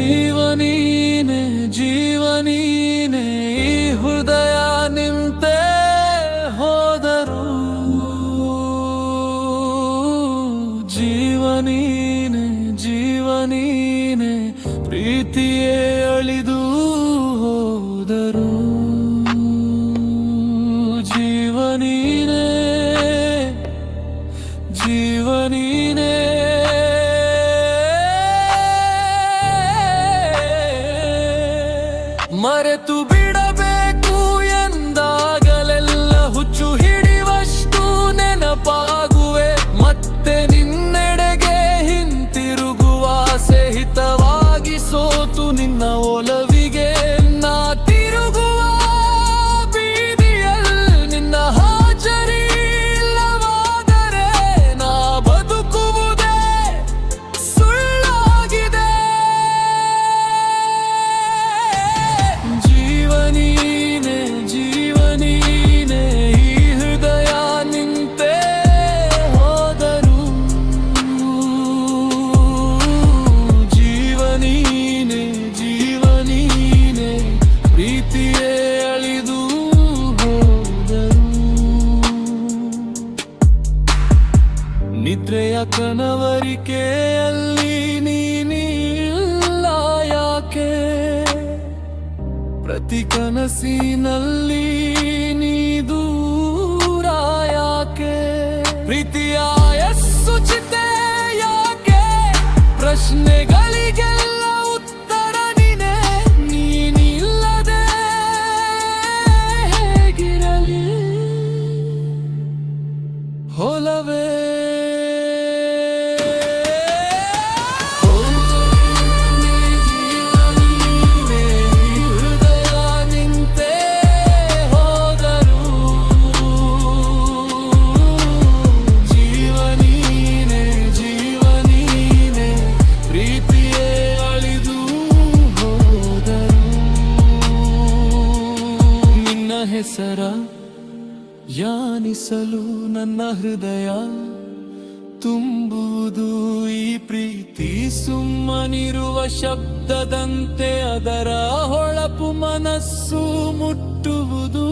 ಜೀವನೀನೆ ಜೀವನೀನೆ ಈ ಹೃದಯ ನಿಂತೆ ಹೋದರು ಜೀವನೀನೆ ಜೀವನೀನೆ ಪ್ರೀತಿಯೇ ಅಳಿದು ಹೋದರು ಜೀವನೀನೆ ಜೀವನೀನೆ ಮರೆತು ಬಿಡಬೇಕು ಎಂದಾಗಲೆಲ್ಲ ಹುಚ್ಚು ಹಿಡಿಯುವಷ್ಟು ನೆನಪಾಗುವೆ ಮತ್ತೆ ನಿನ್ನೆಡೆಗೆ ಹಿಂತಿರುಗುವ ಸಹಿತವಾಗಿ ಸೋತು ನಿನ್ನ ಒಲವಿಗೆ ನಾ ತಿರುಗುವ ಬೀದಿಯಲ್ಲಿ ನಿನ್ನ ಹಾಜರಿ ಇಲ್ಲವಾದರೆ ನಾ ಬದುಕುವುದೇ ಸುಳ್ಳಾಗಿದೆ ಜೀವನೀನೆ ಜೀವನೀನೆ ಈ ಹೃದಯ ನಿಂತೆ ಹೋದರು ಜೀವನೀನೆ ಜೀವನೀನೆ ಪ್ರೀತಿಯೇ ಅಳಿದು ಹೋದರು ನಿದ್ರೆಯ ಕನವರಿಕೆಯಲ್ಲಿ ನೀನಿಲ್ಲ ಯಾಕೆ ಪ್ರತಿ ಕನಸಿನಲ್ಲಿ ನೀ ದೂರ ಯಾಕೆ ಪ್ರೀತಿಯ ಸುಚಿತೆ ಯಾಕೆ ಪ್ರಶ್ನೆಗಳಿಗೆಲ್ಲ ಉತ್ತರ ನೀನೆ ನೀನಿಲ್ಲದೆ ಹೇಗಿರಲಿ ಹೊಲವೇ ಹೆಸರ ಯಾನಿಸಲು ನನ್ನ ಹೃದಯ ತುಂಬುವುದು ಈ ಪ್ರೀತಿ ಸುಮ್ಮನಿರುವ ಶಬ್ದದಂತೆ ಅದರ ಹೊಳಪು ಮನಸ್ಸು ಮುಟ್ಟುವುದು